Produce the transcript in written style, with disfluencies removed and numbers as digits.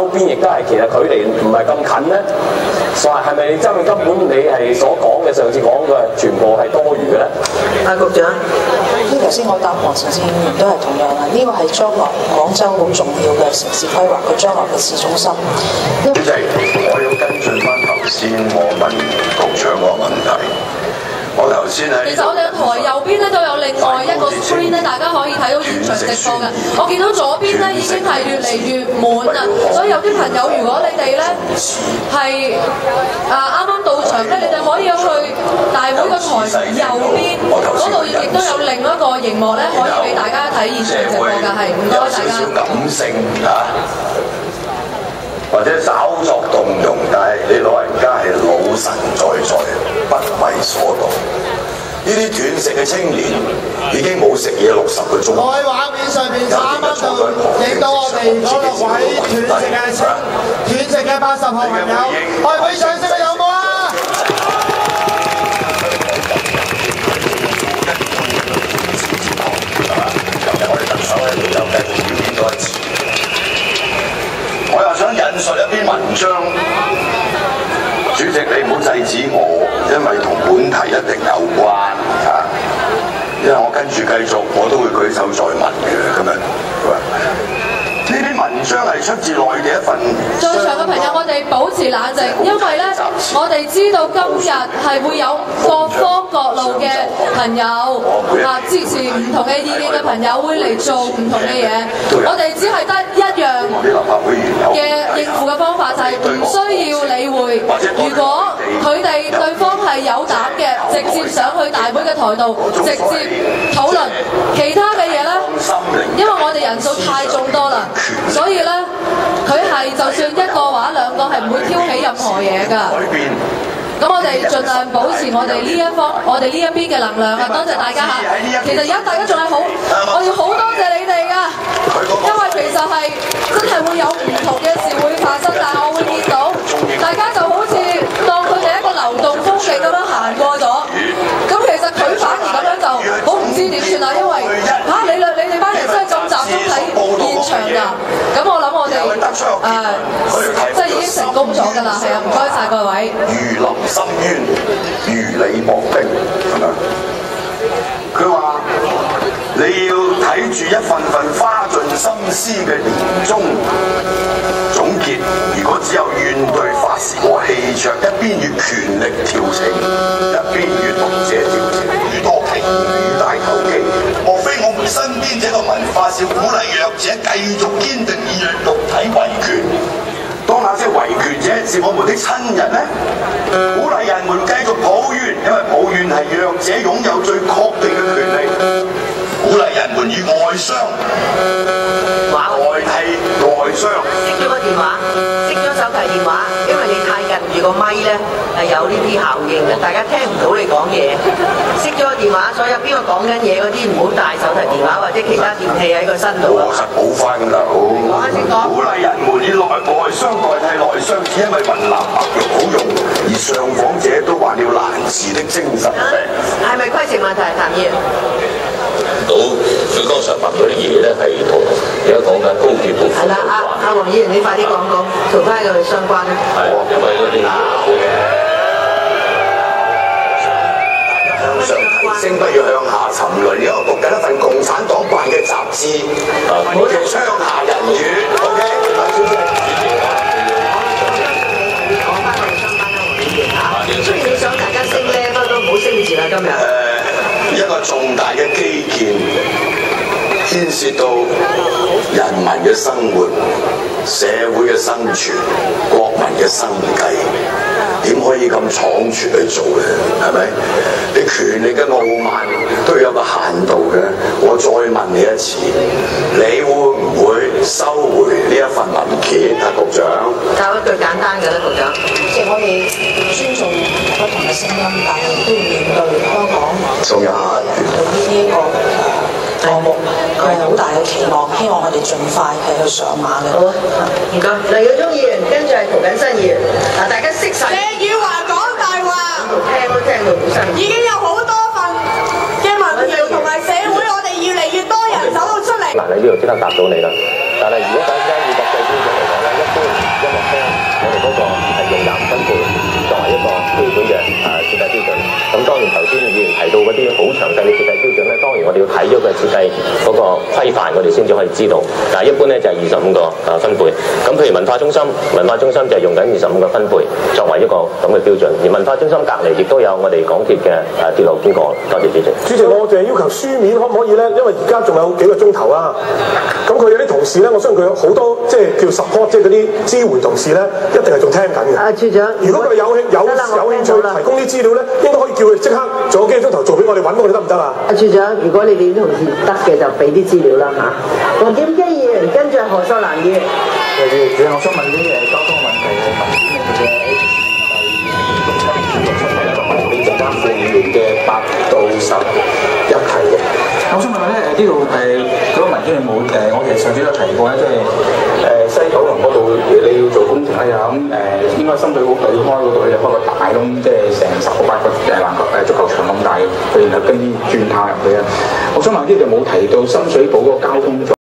邊，亦都係其實距離唔係咁近咧？係咪真係根本你係所講嘅上次講嘅全部係多餘嘅咧？局長，頭先我答黃陳志遠都係同樣啦，呢個係將來廣州好重要嘅城市規劃，佢將來嘅市中心。主席，我要跟進翻頭先我問局長個問題。我頭先喺其實我哋嘅台右邊咧都有另外一個 screen 咧，大家可以睇到現場直播嘅。我見到左邊咧已經係越嚟越滿啦，所以有啲朋友如果你哋咧係啱啱到場咧，你哋可以去大會個台右邊嗰度，亦都有另一個熒幕咧，可以俾大家睇現場直播㗎。係唔該大家。有少少感性或者稍作動容，但係你老人家係老神在在，不為所動。呢啲斷食嘅青年已經冇食嘢60個鐘。喺畫面上邊啱啱就影到我哋嗰6位斷食嘅80號朋友，我哋俾掌聲有冇啊？今日我哋特首喺度就繼續表演多一次。我又想引述一篇文章，主席你唔好制止我，因為同本題一定有關嚇。因為我跟住繼續，我都會舉手再問嘅今日。呢篇文章係出自內地一份。在場嘅朋友，我哋保持冷靜，因為咧，我哋知道今日係會有各方各路嘅朋友支持唔同嘅意見嘅朋友會嚟做唔同嘅嘢。我哋只係得一樣嘅應付嘅方法，就係唔需要理會。如果佢哋對方係有膽嘅，直接上去大會嘅台度，直接討論。其他嘅嘢咧，因為我哋人數太眾多啦。所以咧，佢係就算一個或者兩個係唔會挑起任何嘢㗎。咁我哋盡量保持我哋呢一邊嘅能量啊！多謝大家嚇。其實而家大家仲係好，我要好多謝你哋㗎，因為其實係真係會有唔同嘅事會發生，但係我會見到大家就好似當佢哋一個流動風景咁樣行過咗。咁其實佢反而咁樣就好唔知點算啦，因為你哋班人真係咁集中喺現場㗎。咁我諗我哋即係已經成功咗㗎啦，係啊，唔該晒各位。如臨深淵，如履薄冰，係咪？佢話你要睇住一份份花盡心思嘅年終總結，如果只有怨對法時和氣場，一邊與權力調情，一邊與讀者調情，愈多評語大投機。莫非我們身邊這個文化是鼓勵弱者繼續堅定以肉體維權？當那些維權者是我們的親人呢？鼓勵人們繼續抱怨，因為抱怨係弱者擁有最確定嘅權利。鼓勵人們以外傷代替內傷。熄咗個電話，熄咗手提電話，因為你太近住個咪咧，係有呢啲效應嘅，大家聽唔到你講嘢。熄咗個電話，所有邊個講緊嘢嗰啲唔好帶手提電話或者其他電器喺個身度。我實補翻㗎啦，好。鼓勵人們以內傷代替內傷，只因為雲南白藥好用，而上訪者都患了難治的精神病。係咪規程問題，譚議員？到佢剛才問嗰啲嘢咧，係同而家講緊高鐵部分。係啦，阿黃議員，你快啲講同翻佢相關啦。係，因為嗰啲向上提升，不要向下沉淪。而家我讀緊一份共產黨辦嘅雜誌，叫《窗下人語》。OK，講翻我哋相關啦，黃議員嚇。雖然你想大家升咧，不過都唔好升住啦，今日。一個重大嘅基建牽涉到人民嘅生活、社會嘅生存、國民嘅生計，點可以咁倉促去做咧？係咪？你權力嘅傲慢都有個限度嘅。我再問你一次，你會唔會收回呢一份文件啊，局長？教一句簡單嘅啦，局長。即係我哋尊重不同嘅聲音，但係都要面對香港仲有對呢一個項目，佢係好大嘅期望，希望我哋盡快係去上馬嘅。好，唔該。黎耀忠議員，跟住係涂謹申議員。嗱，大家識晒。謝宇華講大話，聽都聽到好辛苦。已經有好多份嘅民調同埋社會，我哋越嚟越多人走到出嚟。嗱，你呢度即刻答到你啦。但係如果大家以國際標準嚟講咧，一般睇咗個設計嗰個規範，我哋先至可以知道。但係一般咧就係25個分貝。咁譬如文化中心就係用緊25個分貝作為一個咁嘅標準。而文化中心隔離亦都有我哋港鐵嘅鐵路經過。多謝主席。主席，我淨係要求書面可唔可以咧？因為而家仲有幾個鐘頭啦。咁佢有啲同事咧，我相信佢有好多即係叫 support， 即係嗰啲支援同事咧，一定係仲聽緊嘅。處長，如果佢有興趣提供啲資料咧，應該可以叫佢即刻做幾個鐘頭做俾我哋揾我哋得唔得啊？處長，如果你哋啲同事得嘅就俾啲資料啦嚇。黃劍基議員，跟住何秀蘭議員。主席，我想問啲交通問題嘅文件嘅你陣間副議員嘅8到11題嘅。我想問下咧，呢度嗰個文件係冇我其實上次都提過咧，即係西九龍嗰度你要做工程咧，咁應該深水埗對開嗰度咧就開個大窿，即係成10個8個足球場咁大，佢然後跟住轉塔入去啊。我想問呢度冇提到深水埗嗰個交通